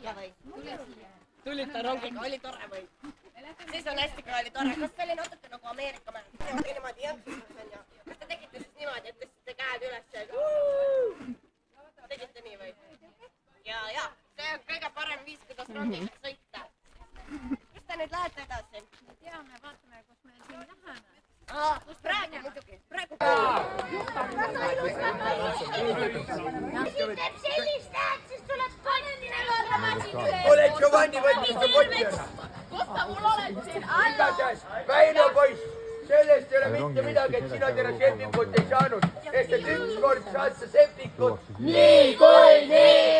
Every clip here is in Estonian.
rongiga või? Tulite rongiga, oli tore või? Siis on hästi, kui oli tore. Kas see oli natuke nagu Ameerika määr? Niimoodi jõmpsus on ju. Kas te tegite siis niimoodi, et tõstsite käed üles ja tegite nii või? Ja, see on kõige parem viis, kuidas rongiga sõita. Kus te nüüd lähete edasi? Me teame, vaatame, kus me siin läheme. Praegu muidugi, praegu. Teeb sellist häält, siis tuleb panemine võrdlema siin. Oled Giovanni võttis ka potti ära. Kus sa mul oled siin? Igatahes, Väino poiss, sellest ei ole mitte midagi, et sina täna sepikut ei saanud. Sest et ükskord saad sa sepikut. Nii kui nii!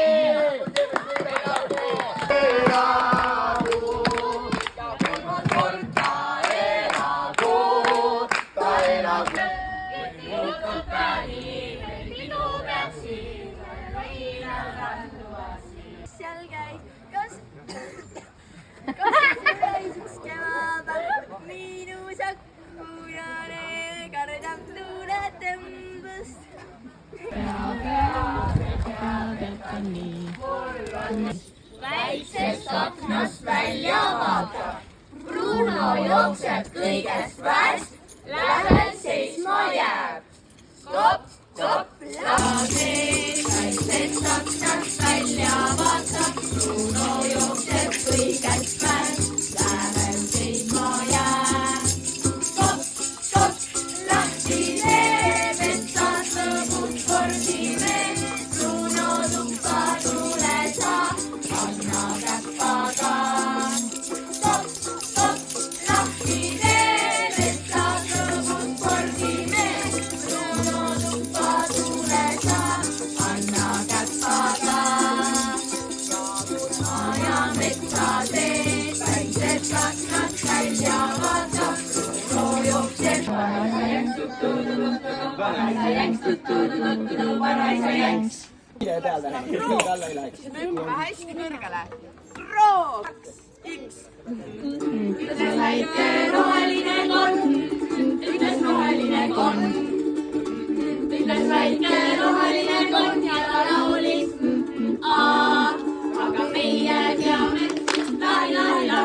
Seal käib, kas kevadel miinusak punane kardab tuuletõmbust. Väiksest aknast välja vaatab, Bruno jookseb kõigest väest, lähedal seisma jääb. Stopp, stopp, lase, väiksest aknast välja vaatab, Bruno jookseb kõigest väest, lähedal seisma jääb. Stopp, stopp, lahti teeb, et saad lõbud kordime, Bruno tuppa tule sa, anna käppaga. Stopp, stopp, lahti teeb, et saad lõbud kordime, Bruno tuppa tule sa, anna käppaga. Maja metsa teed, väiksed aknad välja vaatab, Bruno jookseb. Vanaisa jänks, tutu-tutu-tutu, vanaisa jänks. Peale, nii alla ei läheks. Hüppame hästi kõrgele. Rooks, üks. Ütles väike roheline konn, ütles roheline konn. Ütles väike roheline konn ja ta laulis aga meie teame, laari-laari-la,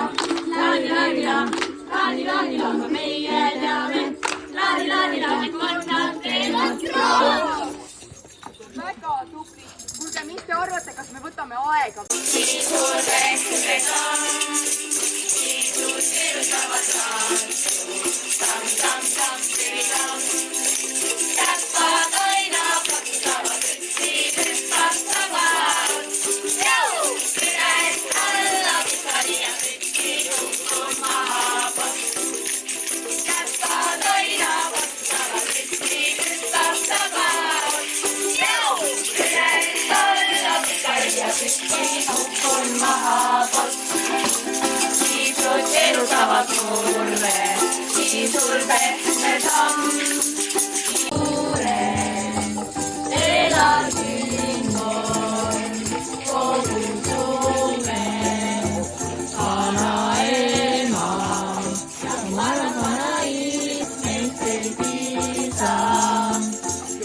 laari-laari-la, laari-laari-la, aga meie teame, laari-laari-la, et konnad teevad kroos. Väga tubli. Kuulge, mis te arvate, kas me võtame aega? Isus keerutavad raad, tam-tam-tam, tiri-tam. Täppad aina paktavad, üksidest vastavad. Üles alla visali ja tükki tukkud maha pastu. Täppad aina paktavad, üksidest vastavad. Üles alla visali ja tükki tukkud maha pastu. Iisud keerutavad surve, iisul pehme tamm. Suured elad siinkohal, kogu Soome, vanaema ja vanaisa meist ei piisa.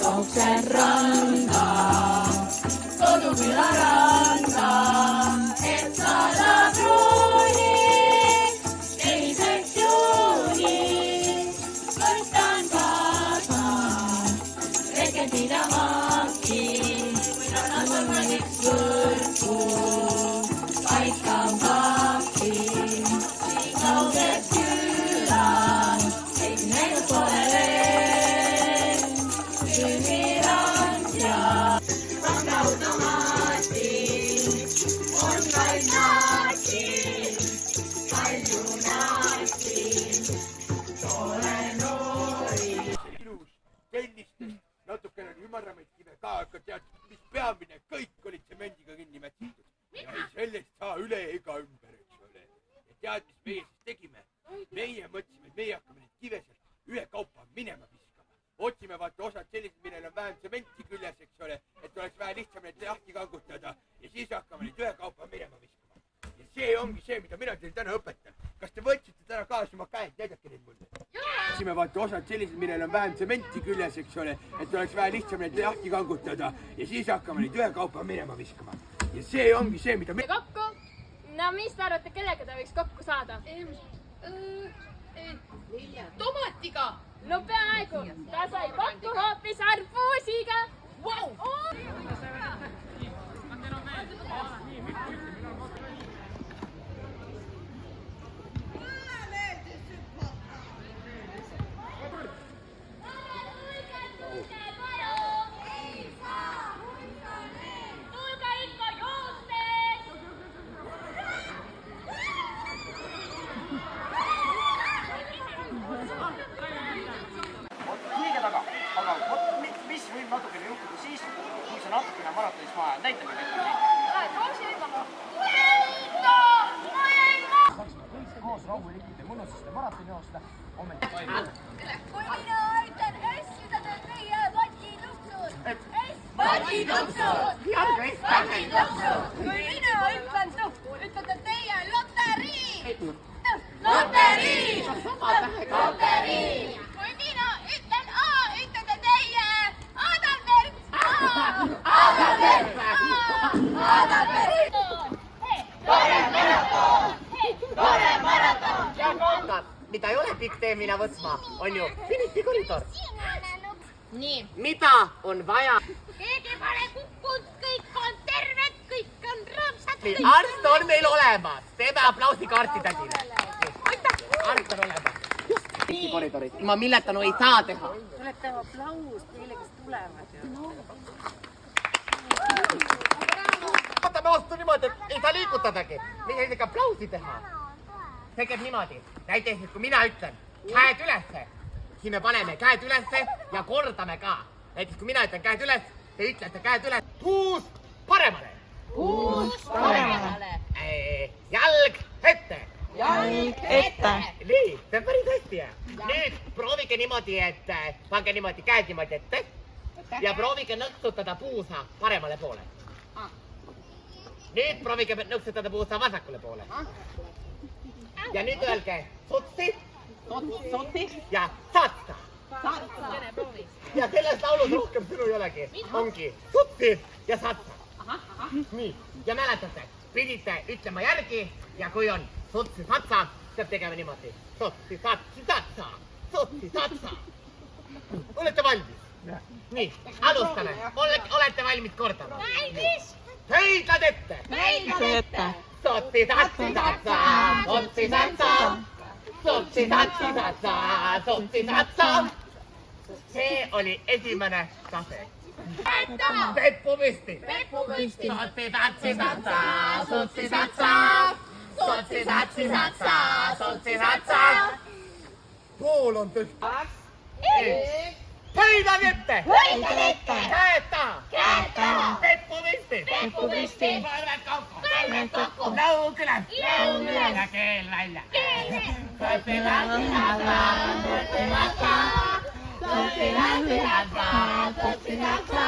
Jookseb randa, koduküla randa, et saada krooni. 2. juuni, võtan kaasa, reketida maaki, kui rannas on mõniks võrku, paikam paaki. Siin kauges külas, ei näinud pole veel, tühirand ja pangaautomaati on vaid naati. Palju naati, tore noori. Ilus, sellistest, natukene ümarramaid kive ka, aga tead, mis peamine, kõik olid tsemendiga kinni mätsitud. Ja ei sellest saa üle ega ümber, eks ole. Ja tead, mis meie siis tegime? Meie mõtlesime, et meie hakkame neid kive sealt ühekaupa minema viskama. Otsime vaata osad sellised, millel on vähem tsementi küljes, eks ole, et oleks vähe lihtsam neid lahti kangutada ja siis hakkame neid ühekaupa minema viskama. Ja see ongi see, mida mina teile täna õpetan. Kas te võtsite täna kaasa oma käed, näidake neid mulle. Otsime vaata osad sellised, millel on vähem tsementi küljes, eks ole, et oleks vähe lihtsam neid lahti kangutada ja siis hakkame neid ühekaupa minema viskama. Ja see ongi see, mida me... Kokku. no mis te arvate, kellega ta võiks kokku saada? Tomatiga. No peaaegu, ta sai kokku hoopis arbuusiga. Wow. Liige taga, aga vot mis võib natukene juhtuda siis, kui sa natukene maratonis maha jääd, näitame koos rahulikult ja mõnusasti maratoni joosta. Kui mina ütlen S, mida teed meie vatitupsud. Vatitupsud. Vatitupsud. Kui mina ütlen tuhku, ütlete teie loterii. Loterii. Loterii. Kui mina ütlen A, ütlete teie Adalbert. Adalbert. Adalbert. Tore maraton. Tore maraton. Mida ei ole pikk tee mina võtma, on ju finišikoridor. Nii. Mida on vaja? Keegi pole kukkunud, kõik on terved, kõik on rõõmsad. Arst on meil olemas. Teeme aplausi kaartitädile. Arst on olemas. Just finišikoridoris. Ilma milleta no ei saa teha. Tuleb teha aplaus teile, kes tulevad ju. Võtame vastu niimoodi, et ei saa liigutadagi. Meil ei saa aplausi teha. See käib niimoodi. Näiteks, kui mina ütlen käed ülesse, siis me paneme käed ülesse ja kordame ka. Näiteks, kui mina ütlen käed üles, te ütlete käed üles. Puust paremale. Puust paremale. Jalg ette. Jalg ette. Nii, see on päris hästi. Nüüd proovige niimoodi, et pange niimoodi käed niimoodi ette ja proovige nõksutada puusa paremale poole. Nüüd proovige nõksutada puusa vasakule poole. Ja nüüd öelge sotsi ja satsa. Ja selles laulus rohkem sõnu ei olegi. Ongi sotsi ja satsa. Nii, ja mäletate, pidite ütlema järgi ja kui on sotsi satsa, peab tegema niimoodi. Sotsi satsi satsa, sotsi satsa. Olete valmis? Nii, alustame. Olete valmis kordama? Valmis. Heidlad ette. Heidlad ette. Sotsi satsi satsa, sotsi satsa. Sotsi satsi satsa, sotsi satsa. See oli esimene tase. Peppu püsti. Peppu püsti. Sotsi satsi satsa, sotsi satsa. Sotsi satsi satsa, sotsi satsa. Pool on tõsta. Heidlad ette. Heidlad ette. Käed taha. Käed taha. Peppu püsti. Peppu püsti. Põlved kokku. Põlved kokku. Lõug üles. Lõug üles. Ja keel välja. Keel välja. Sotsi satsi satsa, sotsi satsa. Sotsi satsi satsa, sotsi satsa.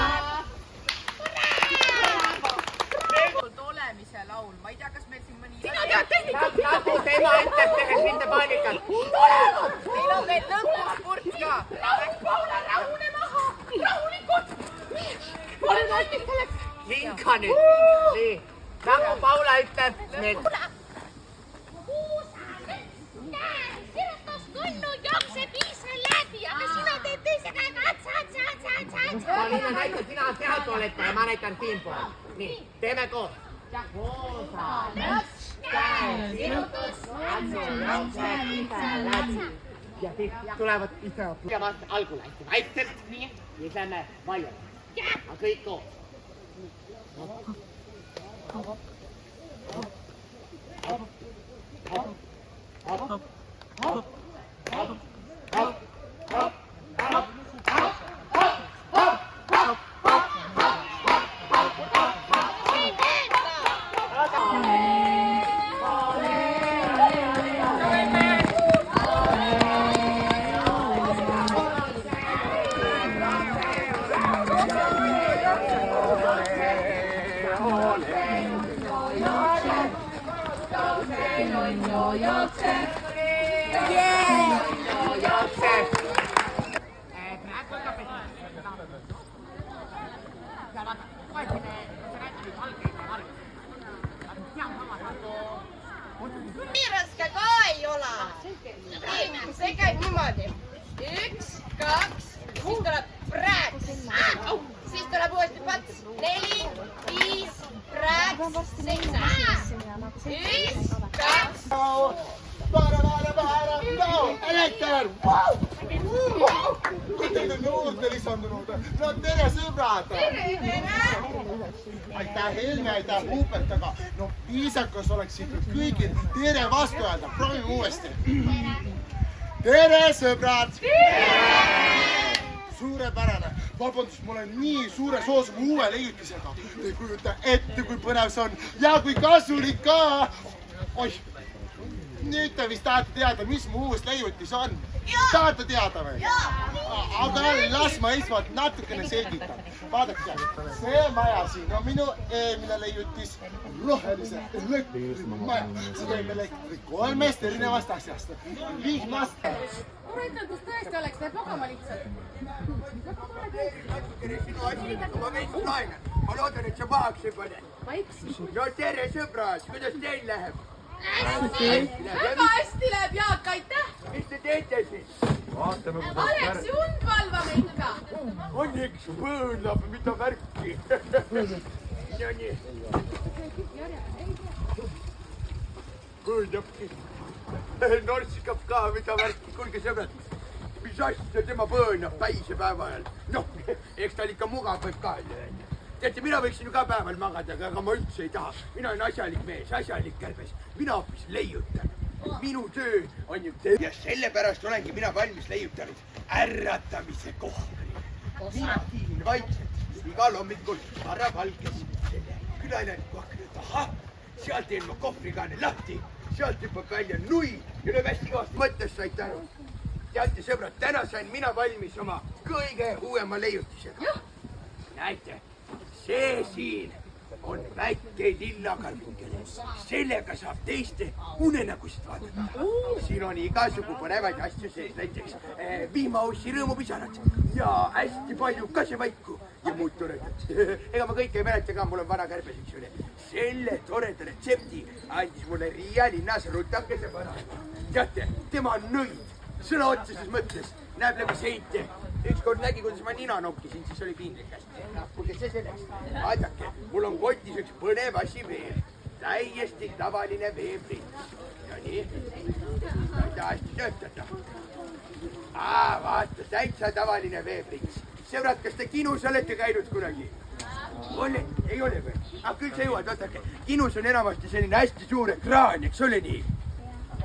Olemise laul, ma ei tea, kas meil siin mõni... Sina tead tehnikat. Nagu tema ütles, tehes mitte paanikat. Meil on veel lõpuspurt ka. Paula, rahune maha. Rahulikult. Pole valmis selleks. Hinka nüüd. Nii. Nagu Paula ütles, meil... Sirutas kõnnu, jookseb ise läbi, aga sina teed teise käega atsa. Paulina, näita sina sealt olete ja ma näitan siinpool. Nii, teeme koos. Koosa, lõks, käed, sirutus, atsu, jookseb ise läbi. Ja siis tulevad ise ja algul hästi vaikselt. Ja siis lähme vaiali. Aga kõik koos. nii raske ka ei ole. See käib niimoodi. 1, 2, siis tuleb prääks. Siis tuleb uuesti pats. 4, 5, prääks, 7. 1, 2. Elekter! Teil on juurde lisandunud. No tere sõbrad! Aitäh Helme, aitäh Hubert, aga no viisakas oleks ikka kõigil tere vastu öelda. Proovime uuesti. Tere sõbrad! Suurepärane. Vabandust, ma olen nii suure soosuma uue leiutisega. Ei kujuta ette, kui põnev see on ja kui kasulik ka. Oih, nüüd te vist tahate teada, mis mu uus leiutis on. Tahate teada või? Aga las ma esmalt natukene selgitan. Vaadake, see maja siin on minu eelmine leiutis rohelise elektrimaja. See teeb elektri 3 erinevast asjast. Vihmast. Kuule ütled, kus tõesti oleks, teeb magama lihtsalt. Natukene sinu asi, ma veits laenan. Ma loodan, et sa pahaks ei pane. No tere sõbrad, kuidas teil läheb? Väga hästi läheb, Jaak, aitäh! Mis te teete siis? Aleksi und valvame ikka! On üks põõnab, mida värki. No nii. Põõnabki. Norskab ka, mida värki. Kuulge sõbrad, mis asja tema põõnab päisepäeva ajal? Noh, eks tal ikka mugav võib ka. Teate, mina võiksin ju ka päeval magada, aga ma üldse ei taha. Mina olen asjalik mees, asjalik kärbes. Mina hoopis leiutan. Minu töö on ju töö. Ja sellepärast olengi mina valmis leiutanud ärratamise kohvri. Mina tiilin vaikselt igal hommikul varavalges selle külaelaniku akna taha. Sealt teen ma kohvrikaane lahti, sealt hüppab välja nui ja lööb hästi kõvasti. Mõttes saite aru. Teate, sõbrad, täna sain mina valmis oma kõige uuema leiutisega. Näite. See siin on väike lillakarvikene. Sellega saab teiste unenägusid vaadata. Siin on igasugu põnevaid asju sees, näiteks vihmaussi rõõmupisarad ja hästi palju kasevaiku ja muud toredat. Ega ma kõike ei mäleta ka, mul on vana kärbes, eks ole. Selle toreda retsepti andis mulle Riia linnas rutakese vanaema. Teate, tema on nõid, sõna otseses mõttes, näeb läbi seinte. Ükskord nägi, kuidas ma nina nokkisin, siis oli piinlik hästi. Kuulge, see selleks. Vaadake, mul on kotis üks põnev asi veel. Täiesti tavaline veeprits. Ja nii, ta hästi töötada. Vaata, täitsa tavaline veeprits. Sõbrad, kas te kinus olete käinud kunagi? Ei ole või? Küll sa jõuad, vaadake. Kinus on enamasti selline hästi suur ekraan, eks ole nii?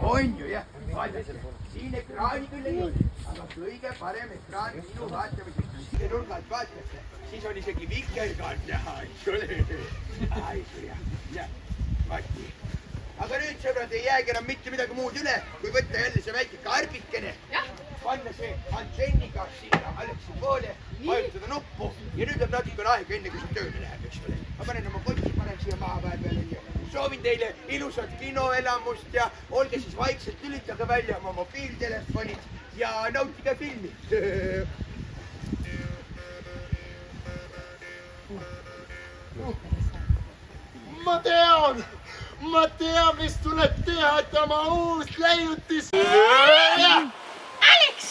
On ju, jah. Vaadake, siin ekraani küll ei ole. Aga kõige parem ekraan minu vaatamiseks. Siia nurga alt vaatate, siis on isegi vikerkaart näha, eks ole. Ai, jah, vaati. Aga nüüd, sõbrad, ei jäägi enam mitte midagi muud üle, kui võtta jälle see väike karbikene. Panna see antenniga sinna Aleksi poole, vajutada nuppu ja nüüd on natukene aega enne, kui see tööle läheb, eks ole. Ma panen oma kotti, panen siia maa peale. Soovin teile ilusat kinoelamust ja olge siis vaikselt, lülitage välja oma mobiiltelefonid ja nautige filmi. Ma tean, mis tuleb teha, et oma uus leiutis. Aleks,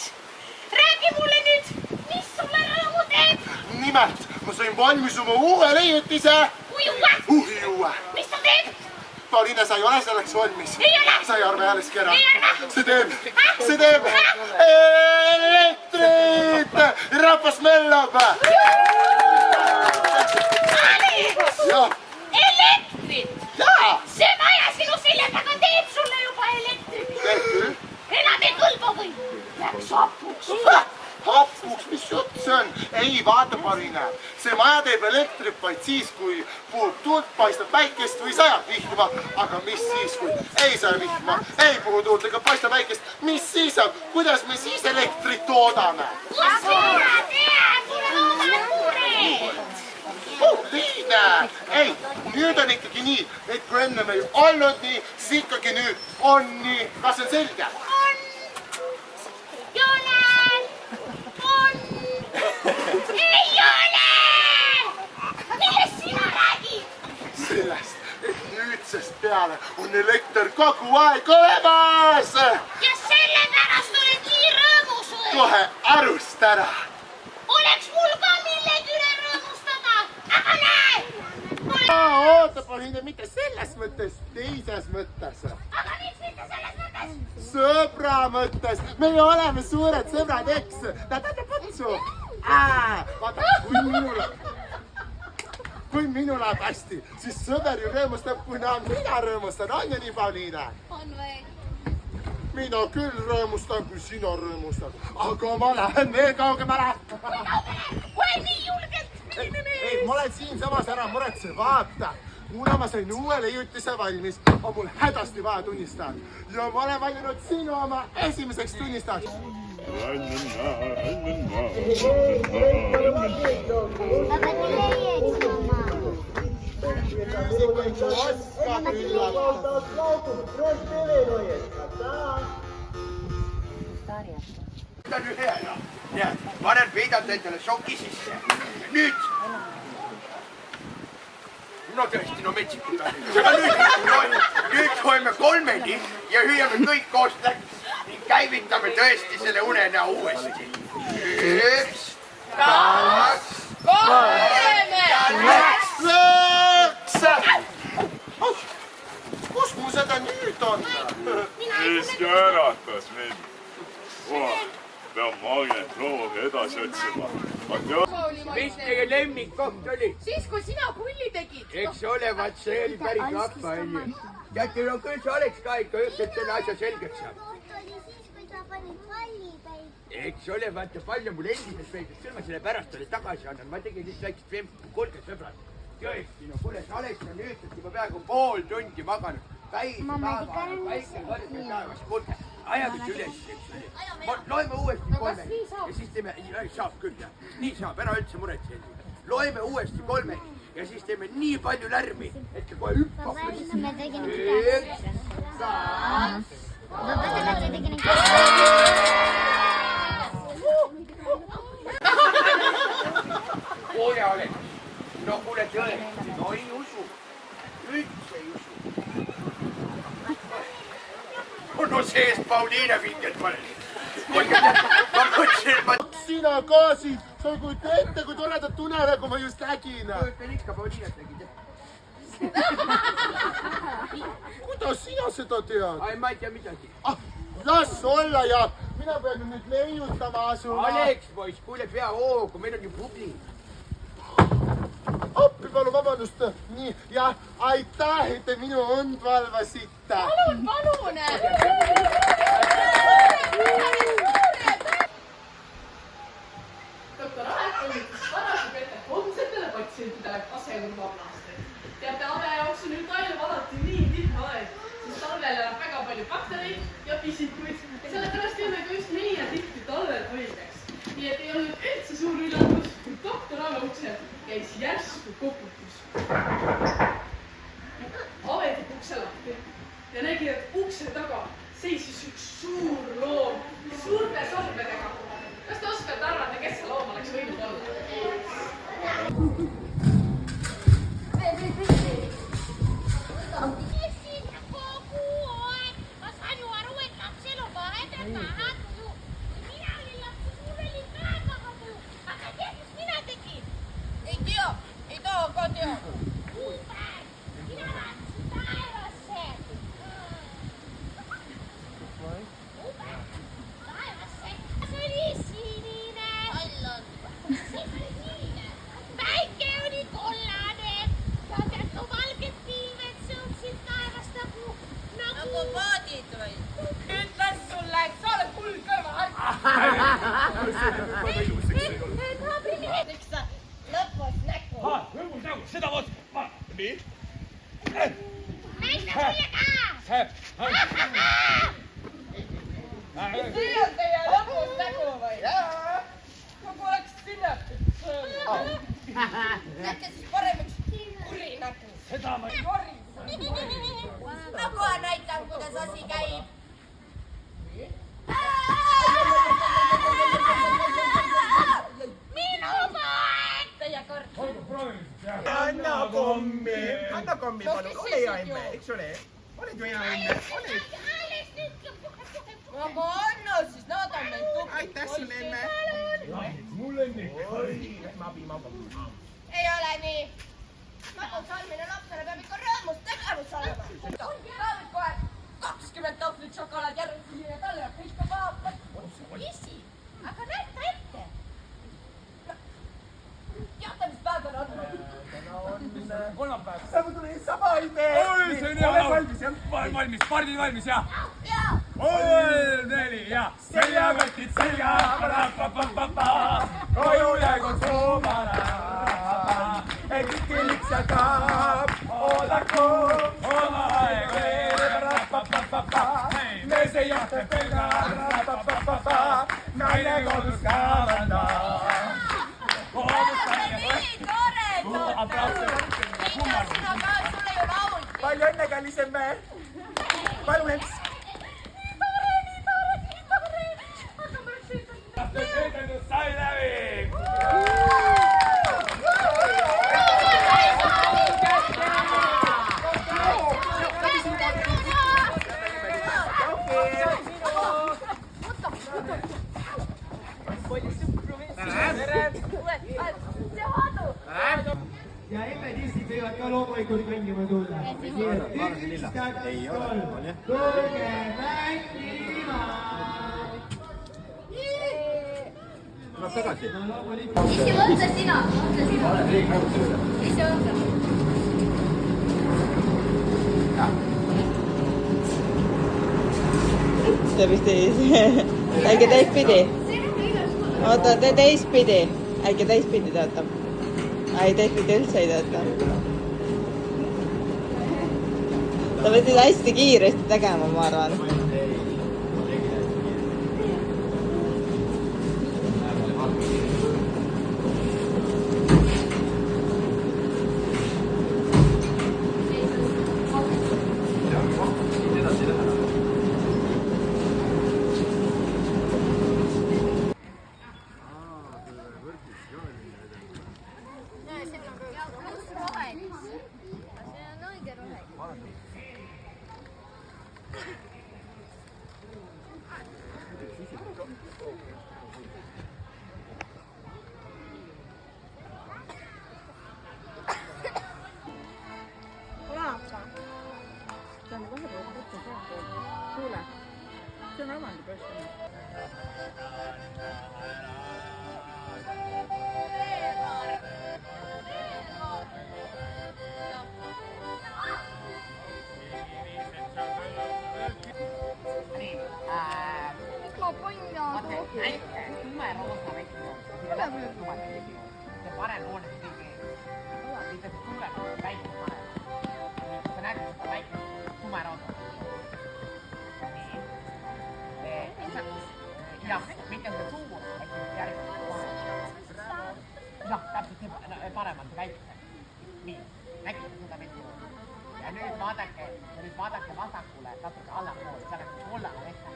räägi mulle nüüd, mis sulle rõõmu teeb? Nimelt, ma sain valmis oma uue leiutise. Uue. Mis ta teeb? Pauliina, sa ei ole selleks valmis. Ei ole. Sa ei arva jällegi ära. Ei arva. See teeb elektrit. Rahvas mellab. Aleks! Jah. Elektrit! Jaa. See maja sinu selja taga teeb sulle juba elektrit. Teeb küll. Enam ei kõlba või? Läks hapuks. Hapuks, mis jutt see on? Ei, vaata, Pauliina. See maja teeb elektrit vaid siis, kui puhub tuult, paistab päikest või sajab vihma. Aga mis siis, kui ei saja vihma, ei puhu tuult ega paista päikest? Mis siis on? Kuidas me siis elektrit toodame? Kus mina tean, mul on oma nuureid. Pauliina! Ei, nüüd on ikkagi nii, et kui enne ei olnud nii, siis ikkagi nüüd on nii. Kas on selge? On! Jolen! On! Ei ole! Millest sina räägid? Sellest, et nüüdsest peale peale on elekter kogu aeg olemas. Ja sellepärast oled nii rõõmus või? Kohe arust ära. Oleks mul ka millegi üle rõõmustada, aga näe! Oota, Pauliine, mitte selles mõttes, teises mõttes. Aga miks mitte selles mõttes? Sõbra mõttes. Me oleme suured sõbrad, eks? Tähendab potsu. Vaata, kui minul läheb hästi, siis sõber ju rõõmustab, kui mina rõõmustan. On ju nii, Pauliine? On või? Mina küll rõõmustan, kui sina rõõmustad. Aga ma lähen veel kaugemale. Kui nii julgelt? Ei, ma olen siinsamas ära muretse. Vaata, kuna ma sain uue leiutise valmis, on mul hädasti vaja tunnistajat. Ja ma olen valinud sinu oma esimeseks tunnistajaks. Ta on ju hea, noh. Tead, vanem peidab endale šoki sisse. Nüüd. No tõesti, no metsikud on. Aga nüüd hoime kolmeni ja hüüame kõik koos läks. Ning käivitame tõesti selle unenäo uuesti. 1, 2, 3 ja läks! Kus mu seda nüüd on? Siiski äratas mind. Peab magnetroomi edasi otsima. Mis teie lemmikkoht oli? Siis, kui sina pulli tegid. Eks ole, vaat see oli päris rappa, onju. Teate, no küll see oleks ka ikka õhtul selle asja selgeks saab. Siis, kui sa panid palli peid. Eks ole, vaata, palju mul endiselt peidus. Küll ma selle pärast talle tagasi annan. Ma tegin lihtsalt väikest vempu. Kuulge, sõbrad. Tõesti, no kuule, sa oled seal nüüd, et juba peaaegu pool tundi maganud. Päise päeva, väike kõrge päevas. Kuulge, ajage üles, eks ole. Loeme uuesti kolmeni. Ja siis teeme, saab küll, jah. Nii saab, ära üldse muretse. Loeme uuesti kolmeni. Ja siis teeme nii palju lärmi, et ta kohe hüppab. 1, 2. Kuule, Alex. No kuule, tõesti, no ei usu. Üldse ei usu. No sees Pauliine vingelt panen. Ma mõtlesin, et ma... Sina ka siin. Sa ei kujuta ette, kui toredat unenägu ma just nägin. Kujutan ikka Pauliinet nägid, jah? Kuidas sina seda tead? Ai, ma ei tea midagi. Las olla ja mina pean nüüd leiutama asuma. Alex, poiss, kuule pea hoogu, meil on ju publik. Appi, palun vabandust. Nii, ja aitäh, et te minu und valvasite. Palun! Doktor Aeg toimitas parasjagu ette homsetele patsientidele aseurvaplastel. Teate, Ave jaoks on nüüd talv alati nii tihva aeg, sest talvel elab väga palju baktereid ja pisikuid. Sellepärast jääme ka just meie tihti talvel haigeks. Nii et ei olnud üldse suur üllatus, kui doktor Ave uksel käis järsku koputus. Ave tegi ukse lahti ja nägi, et ukse taga seisis üks suur loom suurte sormedega. Kas te oskate arvata, kes see loom oleks võinud olla? Kes siin kogu aeg? Ma saan ju aru, et lapsel on vahepeal taha tuju. Mina olin lapse, mul oli ka taha tuju. Aga tead, mis mina tegin? Ei tea, ei taha ka tea. Hubert, mina vaatasin taevasse. Hubert, taevasse. See oli sinine. Hall on. See oli sinine. Päike oli kollane. Ja tead, no valged pilved sõõtsid taevast nagu paadid või? Ütlen sulle, et sa oled kuldkõrva. Miks sa lõpus nägu? Lõpus nägu, seda vaata. Nii? näita mulle ka. See on teie lõbus nägu või? Kogu oleks sinnatud sööma. Tehke siis parem üks kuri nägu. Seda ma... Ma kohe näitan, kuidas asi käib. Minu poeg! Teie kord. Anna kommi palun, ole hea emme, eks ole? Oled ju hea emme, oled? Aga anna siis, nad on meil tubli. Aitäh sulle emme. Mulle nii. Ei ole nii. Magusalmine lapsele peab ikka rõõmus tegevus olema. Daamid kohe 20 tahvlit šokolaad järgi siia talle ja kõik ka vaatavad. Isi, aga näita ette. Teate, mis päev on? Kolmapäev. Sa tuli sama ime. Oi, see on hea. Oled valmis jah? Valmis, pardid valmis jah? Jaa. 3, 4 ja seljakotid selga. Koju jäägu soomana. Et ikka lihtsalt kaab. Oodaku oma aegu mees ei jahta pelga. Naine kodus kavandab. Nii tore, Minna sina ka, sulle ju laulti. Palju õnne, kallis emme. Palun ents. Nii tore. Aga ma ütlesin, Etendus sai läbi. ja emmetiisid võivad ka loomulikult mängima tulla. Üks, kaks, kolm, tulge mängima! Tuleb tagasi. ise võta sina. Ise võta. Seda vist äkki teistpidi? Oota, tee teistpidi. Äkki teistpidi töötab? Ei, teistpidi üldse ei tööta. Sa võtsid hästi kiiresti tegema, ma arvan. Jah, mitte see suur, äkki järgmine kohe. Jah, täpselt see paremalt väikse. Nii, nägite seda veidi. Ja nüüd vaadake vasakule, natuke allapoole, see oleks kollane veste.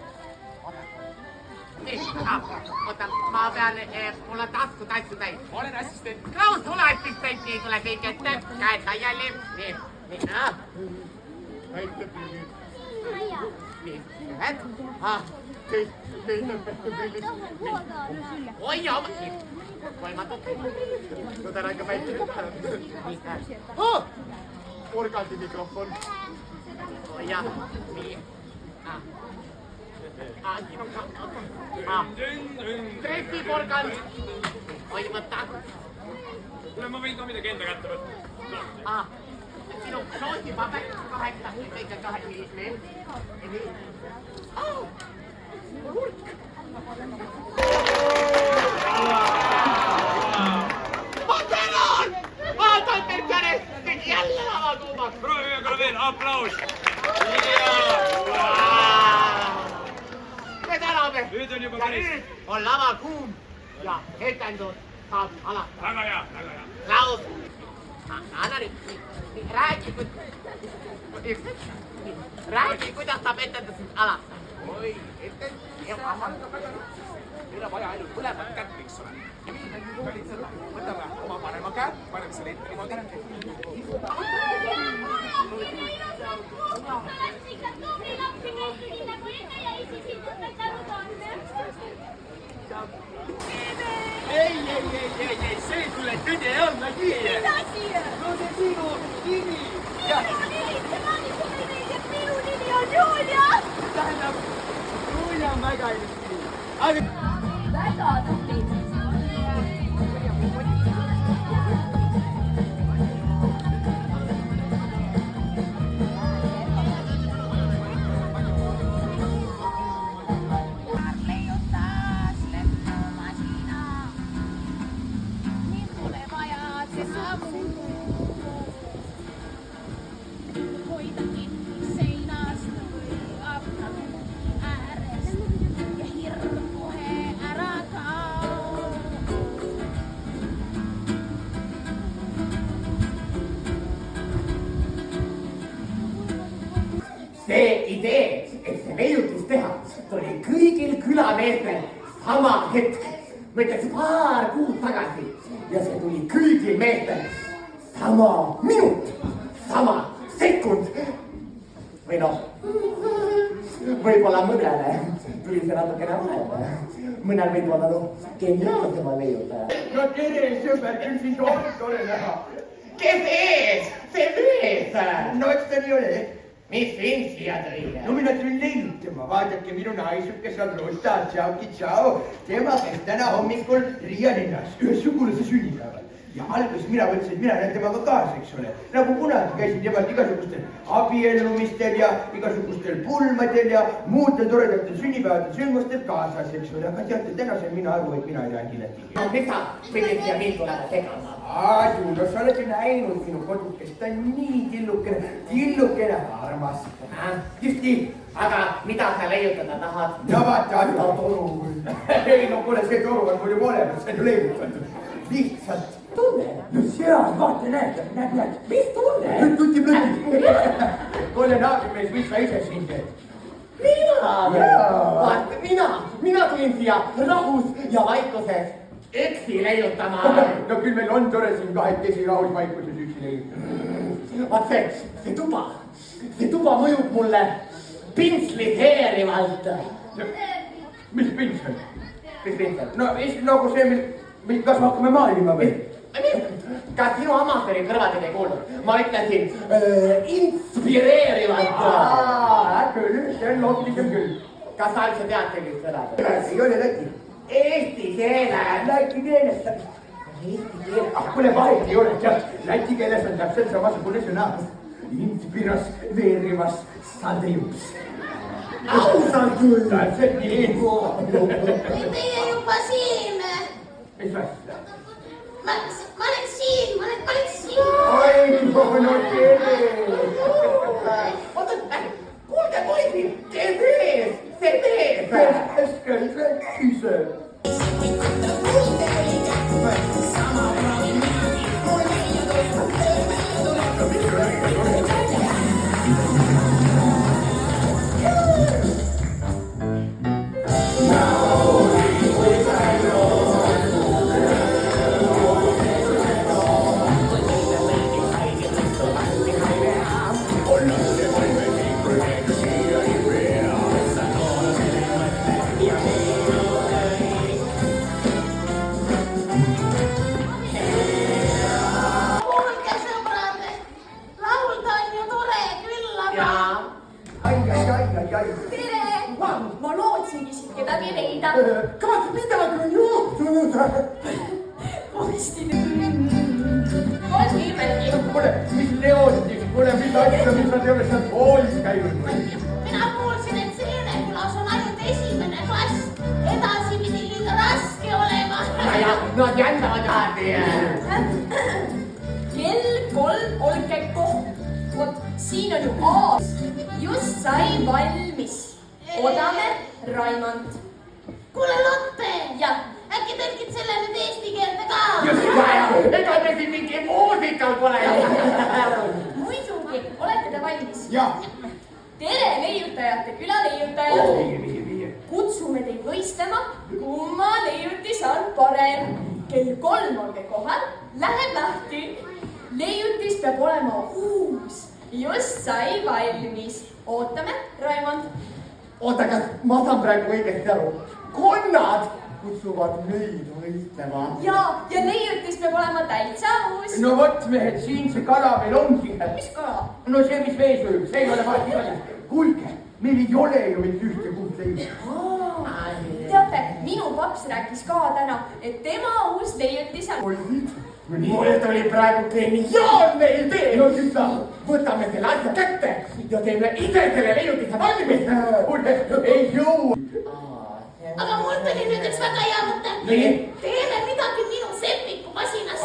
Vasakule. Nii, oota, ma pean, mul on taskud asju täis. Olen assistent. Klaus, tule assistent, nii tule kõik ette. Käed laiali. Nii, väike pildid. Nii, ühed. Teised pildid. Oi, oma. Kolmandat. Võtan aega väike. Organdi mikrofon. Jah, nii. Siin on ka. Trepiporgand. Oi, võta. Kuule, ma võin ka midagi enda kätte võtta. Sinu soosipaber 8, kõige 2 liitri. Ma tänan! Vaatan perkele, tegi jälle lavakuumaks. Proovime ka veel, aplaus. Me täname. Nüüd on juba ja päris. nüüd on lava kuum ja etendus saab alata. Väga hea, väga hea. Klaus, anna nüüd, räägi, kuidas saab etendus alata. Oi, etendus, meil on vaja ainult mõlemat kätt, eks ole. Ja mis me nüüd olid seda? Võtame oma parema käe, paneme selle ette niimoodi. Ei, see sulle tõde on nägi. Mis asi? No see sinu nimi. Minu nimi, tema on sulle meeldib, minu nimi on Julia. Tähendab, Julia on väga ilusti. Väga tubli. See idee, et see leiutis teha, tuli kõigil külameestel sama hetk. Ma ütleks paar kuud tagasi ja see tuli kõigil meestel sama minut, sama sekund. Või noh, võib-olla mõnele tuli see natukene vaeva. Mõnel võib olla geniaalsema leiutaja. No tere, sõber, küll siin tore näha. Kes ees? See mees! No eks ta nii ole. Mis sind siia tõi? No mina tulin leilutama, vaadake minu naisuke seal Rosta, tšau. Tema käis täna hommikul Riia linnas ühe sugulase sünnipäeval. Ja alguses mina mõtlesin, et mina näen temaga kaasa, eks ole. Nagu kunagi käisin temalt igasugustel abiellumistel ja igasugustel pulmadel ja muudel toredatel sünnipäevadel sündmustel kaasas, eks ole. Aga teate, täna sain mina aru, et mina ei lähe kileti. No mis sa pidid siia mind tulema tegema? Aadu, no sa oled ju näinud minu kodukest, ta on nii tillukene armas. Just nii. Aga mida sa leiutada tahad? No vaata, ta toru. Ei no kuule, see toru on mul juba olemas, see on ju leiutatud. Lihtsalt. Tunne? No seal, vaata, näed. Mis tunne? Tuti-pluti. Kuule, naabrimees, mis sa ise siin teed? Vaat mina tulin siia rahus ja vaikuses üksi leiutama. No küll meil on tore siin kahekesi rahus vaikuses üksi leiutama. Vaat see tuba mõjub mulle pintsliseerivalt. Mis pintsel? Mis pintsel? No nagu see, kas me hakkame maalima või? Kas sinu amatööri kõrvadega ei kuulnud? Ma ütlesin inspireerivalt. Küll, see on loogilisem küll. Kas sa üldse tead sellist sõna? Ei ole läti. Eesti keele. Läti keeles. Kuule, vahet ei ole, tead, läti keeles on täpselt samasugune sõna. Inspiras veerivas sadejups. Ausalt küll. Täpselt nii. Teie juba siin. Mis asja? Ma olen siin. Oi, no tere. Oota, kuulge poisid, see mees. Äsken ise. Ma lootsingi siit kedagi leida. Kas midagi on juhtunud? Posti on imelgi. Kuule, mis Leotis, kuule, mis asja, mis nad ei ole seal koolis käinud või? Mina kuulsin, et Seenekulas on ainult esimene klass. Edasi pidi liiga raske olema. Ja nad jändavad alati. Kell 3:30 koht. Vot siin on ju aas. Just sai valmis. Oodame Raimond. Kuule, Lotte. Jah. Äkki tõlgid selle nüüd eesti keelde ka? Ega me siin mingi muusikal pole. Muidugi, olete te valmis? Jah. Tere, leiutajate küla leiutajad. kutsume teid võistlema, kumma leiutis on parem. Kell 3 olge kohal, läheb lahti. Leiutis peab olema uus, just sai valmis. Ootame, Raimond. Oota, kas ma saan praegu õigesti aru? Konnad kutsuvad meid võistlema. Ja leiutis peab olema täitsa uus. no vot, mehed, siin see kala meil ongi. Mis kala? no see, mis vees ujub, see ei ole vaja. Kuulge, meil ei ole ju mitte ühte kuud leiutis. Teate, minu paps rääkis ka täna, et tema uus leiutis on. Mul tuli praegu geniaalne idee. No küll, võtame selle asja kätte ja teeme ise selle leiutise valmis. Ei jõua. aga mul tuli nüüd üks väga hea mõte. Teeme midagi minu sepiku masinast.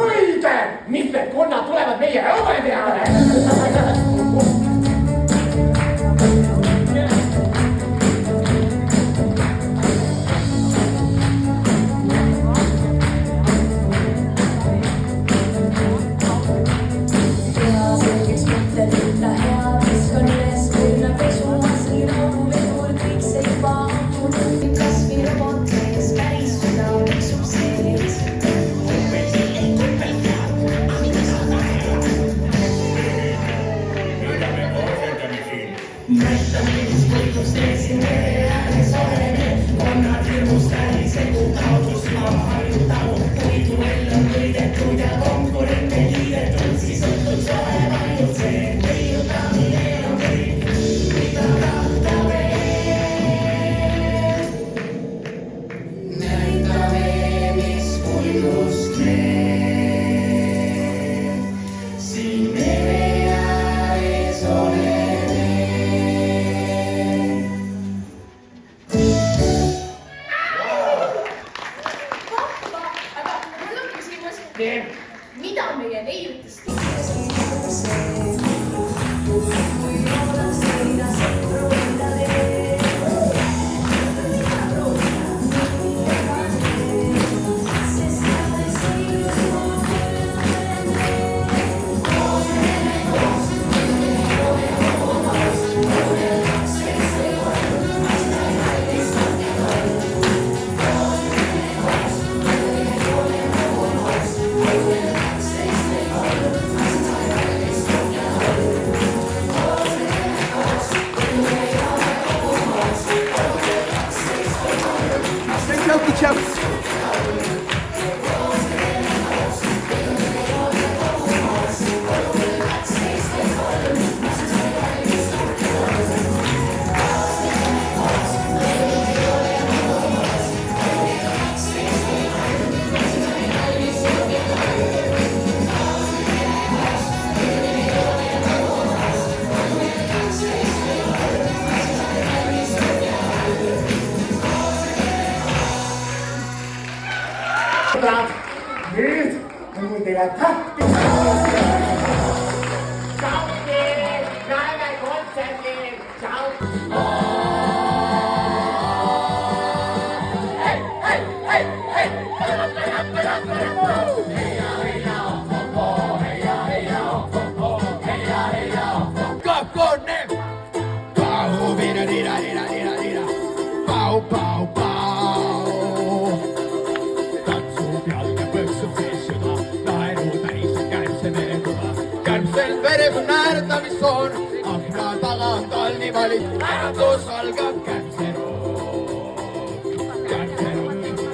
Õige, mis need konnad tulevad meie õue peale. Mida meie leiutis? Nüüd on mul teile tähtis. Näeme kontserdil. Kärbsel veres on naerdamissoon, akna taga on talnivalid, äratus algab kärbseroo.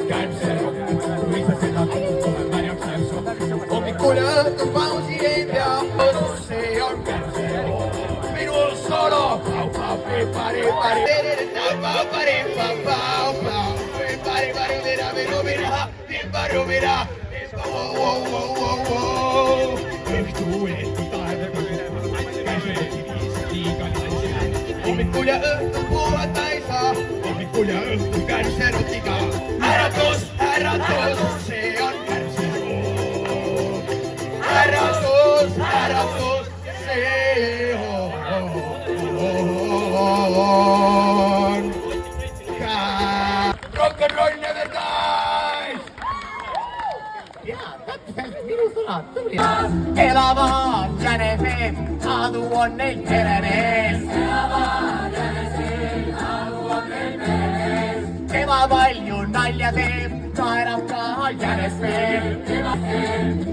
Kärbseroo, kui sa seda kohe märjaks näeb. Hommikul ja õhtul pausi ei pea, see on kärbseroo. Minu solo, pari, pari, hommikul ja õhtul puhata ei saa, hommikul ja õhtul kärbserotiga. Äratus, see on kärbseroo. Äratus, see on rock and roll never dies. Jaa, täpselt minu sõnad, tubli. Elavad jänesed, adu on neil meremees. Elavad jänesed, adu on neil meremees. väga palju nalja teeb, naerab ka järjest veel.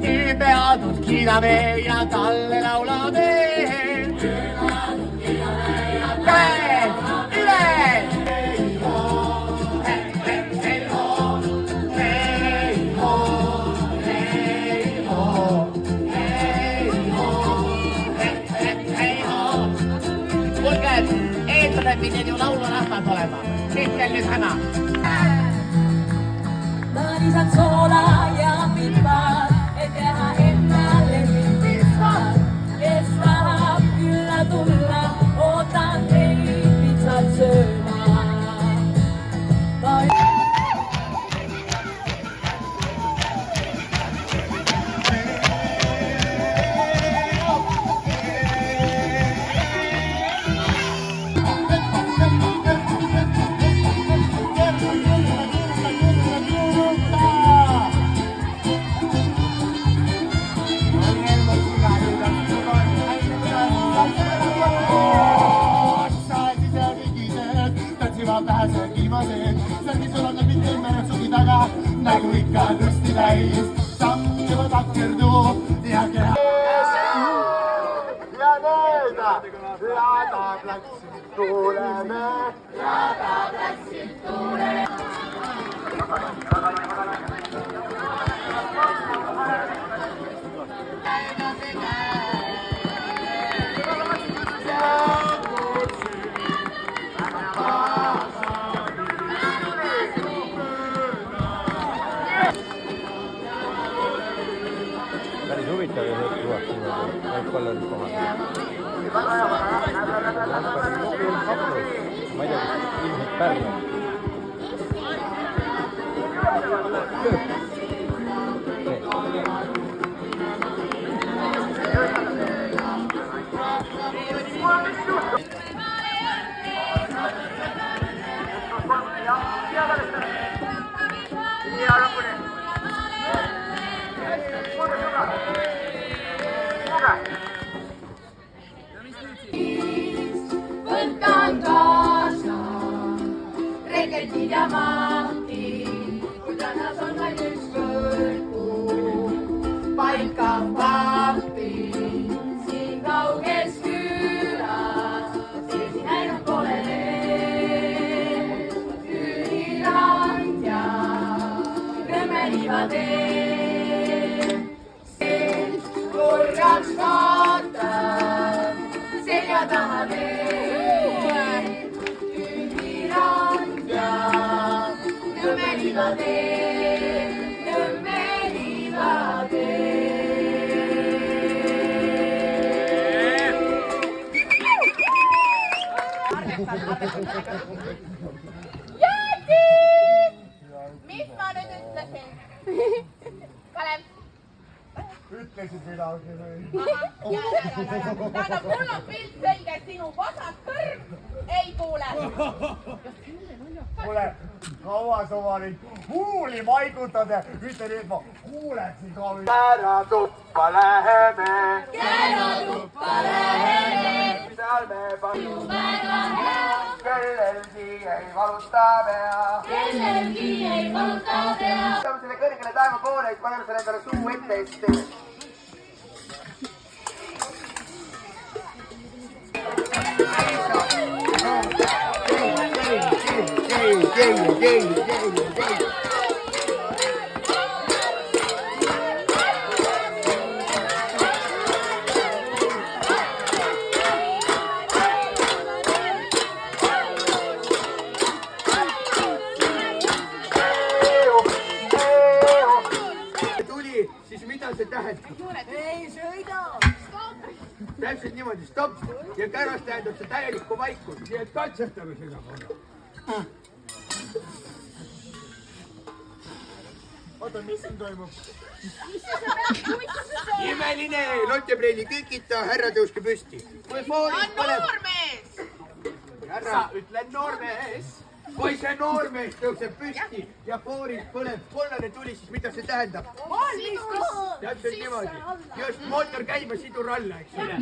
Tüübeadud kiidame ja talle laulame. Käed üles! Pidid ju laulurahvad olema. Tehkel nüüd häna. Ma lisan soola ja pipar, et teha endale pitsat. Kes tahab külla tulla, ootan teid pitsat sööma. Pääsen viimaseen, särki sul on mitte ümmerad sugi taga, nagu ikka tõsti täis, samm juba takerdub ja keha. Ja need, jadaplatsid tuleme, jadaplatsid tuleme. Päris huvitav ja see tuuakse niimoodi, neid kollerid kohal. Ma ei tea, kas ilmselt Pärnu. Võtan kaasa reketid ja mahtid, kui tänas on vaid üks võrkuu. Paika pappi siin kauges külas, seesi näinud pole veel. Üürand ja Nõmmeliiva tee, korraks vaatan selja taha tee. Üürand ja Nõmmeliiva tee, Nõmmeliiva tee. Jäädi! Mis ma nüüd ütlesin? Kalev. Ütlesid midagi või? Tähendab, mul on pilt selge, et sinu vasak kõrv ei kuule. Kuule, kaua sa oma neid huuli maigutad ja ütle nii, et ma kuuleksin ka. Käratuppa läheme. Käratuppa läheme. Seal me palju väga hea. Kellelgi ei valuta pea. Kellelgi ei valuta pea. Saame selle kõrgele taeva poole, siis paneme selle endale suu ette ette. Tuli, siis mida see tähendab? Ei sõida. Täpselt niimoodi, stopp ja käras tähendab see täielikku vaikust, nii et katsetame seda korra. Oota, mis siin toimub? Imeline Lottepreili kikita, härra tõuske püsti. Kui fooris põleb... Noormees! Sa ütlen noormees. kui see noormees tõuseb püsti ja fooris põleb kollane tuli, siis mida see tähendab? Täpselt niimoodi. Just mootor käima, sidur alla, eks ole.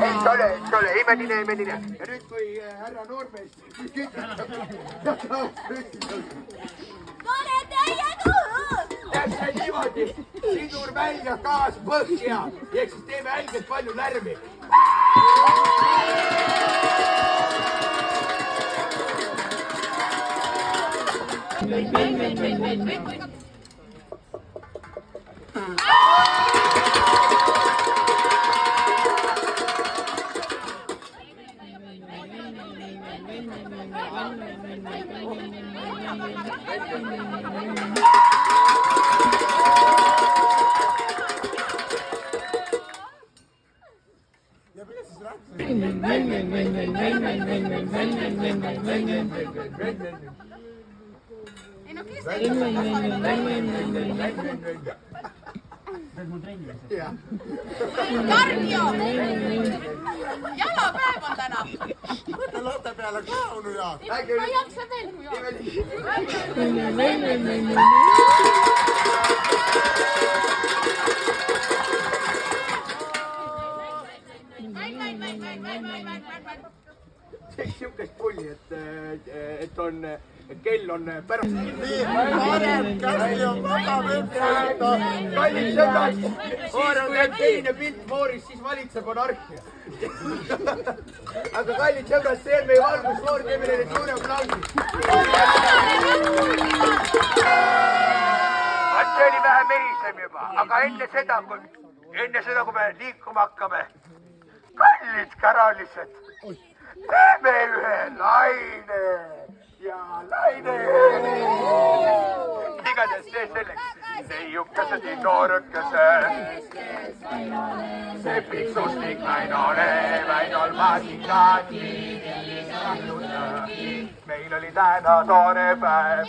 Eks ole, imeline. Ja nüüd, kui härra noormees täpselt niimoodi, sidur välja, gaas põhja, ehk siis teeme häigelt palju lärmi. Kardio! Jalapäev on täna! Võta lõõte peale ka, onu Jaak! Ma ei jaksa veel, kui Jaak! Siukest pulli, et on, kell on pärast. Nii, varem käsi on väga võtta. Kallid sõbrad, siis kui on teine pilt vooris, siis valitseb anarhia. Aga kallid sõbrad, see on meie valgusvoor, teeme neile suure aplausi. See oli vähe mehisem juba, aga enne seda, kui me liikuma hakkame, kallid käralised, teeme ühe laine ja laine. Igatahes see selleks, neiukesed nii noorukesed. See piksuslik Väinole, Väinol maasikad. Meil oli täna tore päev.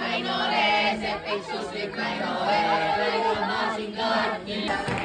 Väinole, see piksuslik Väinole, Väinol maasikad.